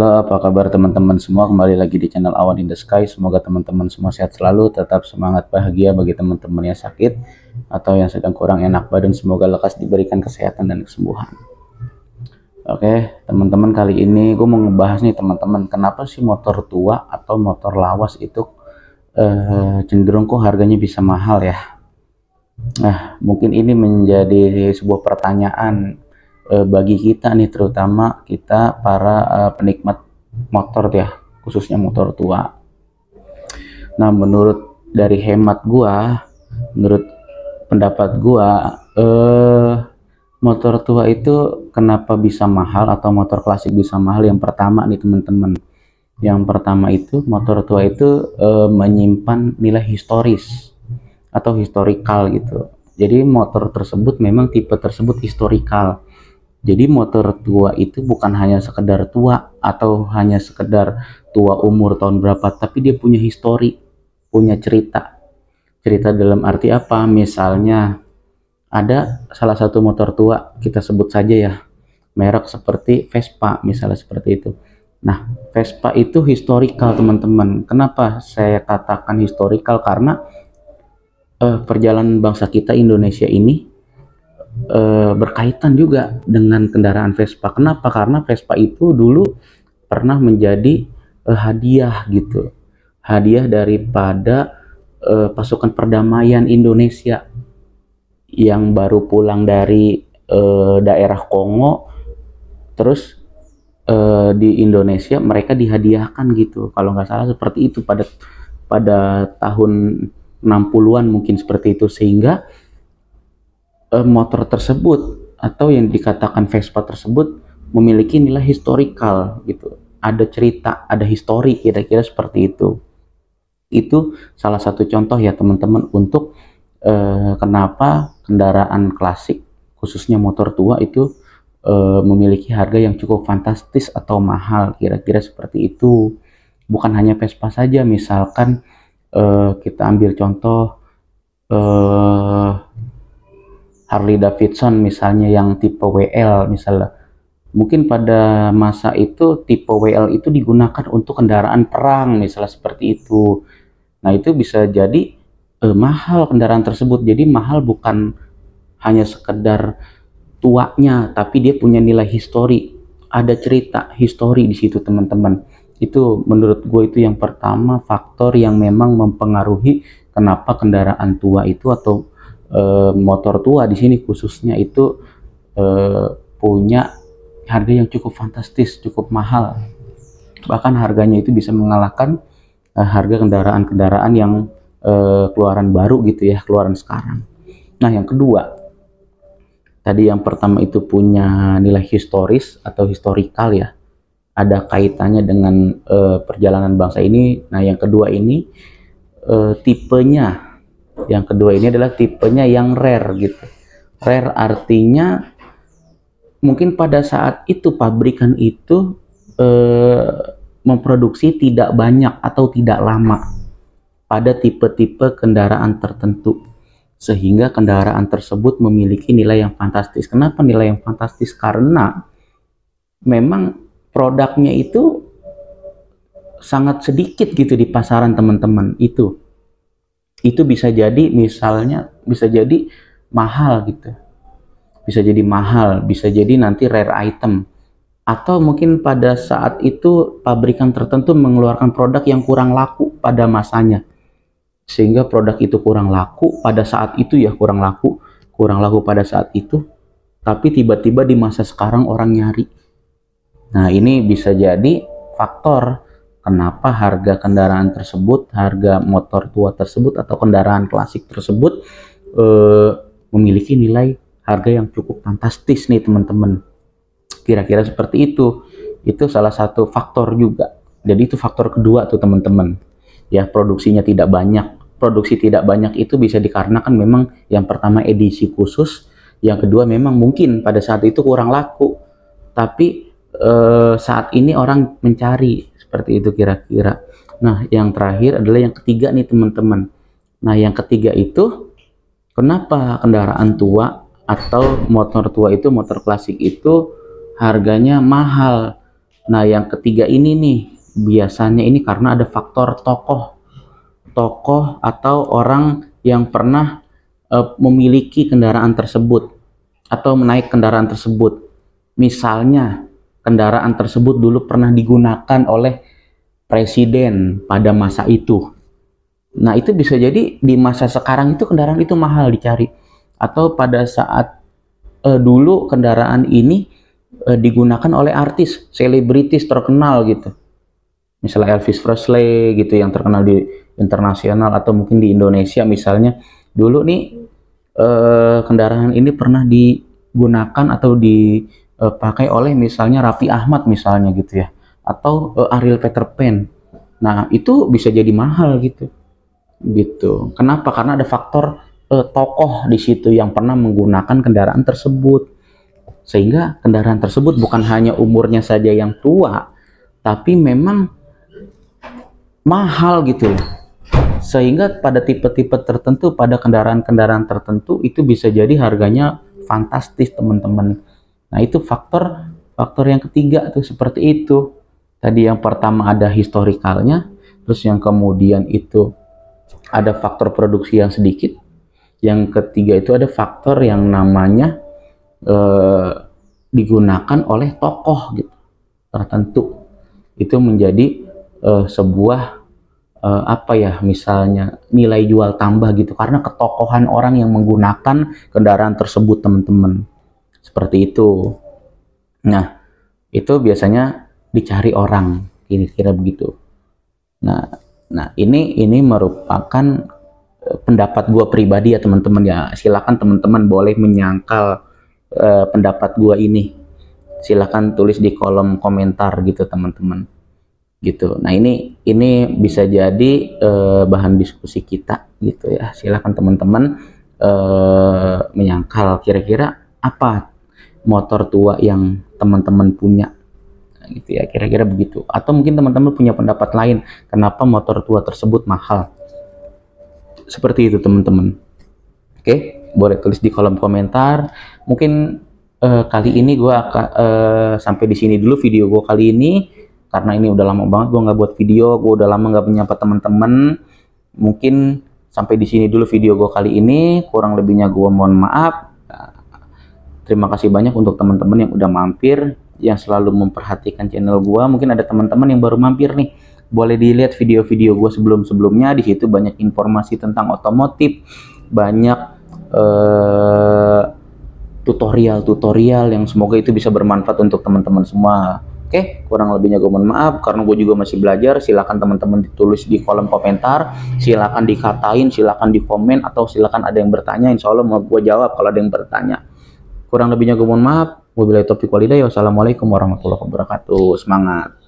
Halo, apa kabar teman-teman semua? Kembali lagi di channel Awan in the Sky. Semoga teman-teman semua sehat selalu, tetap semangat, bahagia bagi teman-teman yang sakit atau yang sedang kurang enak badan. Semoga lekas diberikan kesehatan dan kesembuhan. Oke, teman-teman, kali ini gue mau ngebahas nih teman-teman, kenapa sih motor tua atau motor lawas itu cenderung kok harganya bisa mahal ya? Nah, mungkin ini menjadi sebuah pertanyaan bagi kita nih, terutama kita para penikmat motor ya, khususnya motor tua. Nah, menurut pendapat gua, motor tua itu kenapa bisa mahal atau motor klasik bisa mahal? Yang pertama nih teman-teman, yang pertama itu motor tua itu menyimpan nilai historis atau historikal gitu. Jadi motor tersebut memang tipe tersebut historikal. Jadi motor tua itu bukan hanya sekedar tua atau hanya sekedar tua umur tahun berapa, tapi dia punya histori, punya cerita. Cerita dalam arti apa? Misalnya ada salah satu motor tua, kita sebut saja ya, merek seperti Vespa misalnya seperti itu. Nah, Vespa itu historikal teman-teman. Kenapa saya katakan historikal? Karena perjalanan bangsa kita Indonesia ini berkaitan juga dengan kendaraan Vespa. Kenapa? Karena Vespa itu dulu pernah menjadi hadiah gitu, hadiah daripada pasukan perdamaian Indonesia yang baru pulang dari daerah Kongo, terus di Indonesia mereka dihadiahkan gitu, kalau nggak salah seperti itu pada tahun 60-an mungkin seperti itu, sehingga motor tersebut atau yang dikatakan Vespa tersebut memiliki nilai historikal gitu, ada cerita, ada histori, kira-kira seperti itu. Itu salah satu contoh ya teman-teman untuk kenapa kendaraan klasik khususnya motor tua itu memiliki harga yang cukup fantastis atau mahal, kira-kira seperti itu. Bukan hanya Vespa saja, misalkan kita ambil contoh Harley Davidson misalnya yang tipe WL misalnya. Mungkin pada masa itu tipe WL itu digunakan untuk kendaraan perang misalnya seperti itu. Nah, itu bisa jadi mahal kendaraan tersebut. Jadi mahal bukan hanya sekedar tuanya, tapi dia punya nilai histori. Ada cerita histori di situ teman-teman. Itu menurut gue itu yang pertama, faktor yang memang mempengaruhi kenapa kendaraan tua itu atau motor tua di sini khususnya itu punya harga yang cukup fantastis, cukup mahal. Bahkan harganya itu bisa mengalahkan harga kendaraan-kendaraan yang keluaran baru gitu ya, keluaran sekarang. Nah, yang kedua, tadi yang pertama itu punya nilai historis atau historikal ya, ada kaitannya dengan perjalanan bangsa ini. Nah, yang kedua ini tipenya. Yang kedua ini adalah tipenya yang rare gitu. Rare artinya mungkin pada saat itu pabrikan itu memproduksi tidak banyak atau tidak lama pada tipe-tipe kendaraan tertentu, sehingga kendaraan tersebut memiliki nilai yang fantastis. Kenapa nilai yang fantastis? Karena memang produknya itu sangat sedikit gitu di pasaran teman-teman. Itu bisa jadi misalnya bisa jadi mahal gitu, bisa jadi mahal, bisa jadi nanti rare item, atau mungkin pada saat itu pabrikan tertentu mengeluarkan produk yang kurang laku pada masanya, sehingga produk itu kurang laku pada saat itu ya, kurang laku pada saat itu, tapi tiba-tiba di masa sekarang orang nyari. Nah, ini bisa jadi faktor kenapa harga kendaraan tersebut, harga motor tua tersebut atau kendaraan klasik tersebut memiliki nilai harga yang cukup fantastis nih teman-teman. Kira-kira seperti itu. Itu salah satu faktor juga. Jadi itu faktor kedua tuh teman-teman. Ya, produksinya tidak banyak. Produksi tidak banyak itu bisa dikarenakan memang yang pertama edisi khusus, yang kedua memang mungkin pada saat itu kurang laku. Tapi saat ini orang mencari. Seperti itu kira-kira. Nah, yang terakhir adalah yang ketiga nih teman-teman. Nah, yang ketiga itu kenapa kendaraan tua atau motor tua itu, motor klasik itu harganya mahal? Nah, yang ketiga ini nih, biasanya ini karena ada faktor tokoh atau orang yang pernah memiliki kendaraan tersebut atau menaik kendaraan tersebut. Misalnya, kendaraan tersebut dulu pernah digunakan oleh presiden pada masa itu. Nah, itu bisa jadi di masa sekarang itu kendaraan itu mahal dicari. Atau pada saat dulu kendaraan ini digunakan oleh artis, selebritis terkenal gitu. Misalnya Elvis Presley gitu yang terkenal di internasional atau mungkin di Indonesia misalnya. Dulu nih kendaraan ini pernah digunakan atau dipakai oleh misalnya Raffi Ahmad misalnya gitu ya. Atau Ariel Peter Pan. Nah, itu bisa jadi mahal gitu. Kenapa? Karena ada faktor tokoh di situ yang pernah menggunakan kendaraan tersebut, sehingga kendaraan tersebut bukan hanya umurnya saja yang tua, tapi memang mahal gitu loh. Sehingga pada tipe-tipe tertentu, pada kendaraan-kendaraan tertentu itu bisa jadi harganya fantastis teman-teman. Nah, itu faktor yang ketiga tuh seperti itu. Tadi yang pertama ada historikalnya, terus yang kemudian itu ada faktor produksi yang sedikit. Yang ketiga itu ada faktor yang namanya digunakan oleh tokoh gitu tertentu. Itu menjadi sebuah misalnya nilai jual tambah gitu karena ketokohan orang yang menggunakan kendaraan tersebut teman-teman. Seperti itu. Nah, itu biasanya dicari orang kira-kira begitu. Nah, ini merupakan pendapat gua pribadi ya teman-teman ya. Silakan teman-teman boleh menyangkal pendapat gua ini. Silakan tulis di kolom komentar gitu teman-teman. Gitu. Nah, ini bisa jadi bahan diskusi kita gitu ya. Silakan teman-teman menyangkal kira-kira apa motor tua yang teman-teman punya gitu ya, kira-kira begitu. Atau mungkin teman-teman punya pendapat lain kenapa motor tua tersebut mahal. Seperti itu teman-teman. Oke, boleh tulis di kolom komentar. Mungkin kali ini gue akan sampai di sini dulu video gue kali ini, karena ini udah lama banget gue nggak buat video, gue udah lama nggak menyapa teman-teman. Mungkin sampai di sini dulu video gue kali ini, kurang lebihnya gue mohon maaf. Terima kasih banyak untuk teman-teman yang udah mampir, yang selalu memperhatikan channel gue. Mungkin ada teman-teman yang baru mampir nih, boleh dilihat video-video gue sebelum-sebelumnya. Di situ banyak informasi tentang otomotif, banyak tutorial yang semoga itu bisa bermanfaat untuk teman-teman semua. Oke, kurang lebihnya gue mohon maaf karena gue juga masih belajar. Silakan teman-teman ditulis di kolom komentar, silakan dikatain, silakan di komen, atau silakan ada yang bertanya. Insya Allah mau gue jawab kalau ada yang bertanya. Kurang lebihnya gue mohon maaf. Wabillahi taufiq walhidayah. Wassalamualaikum warahmatullahi wabarakatuh. Semangat.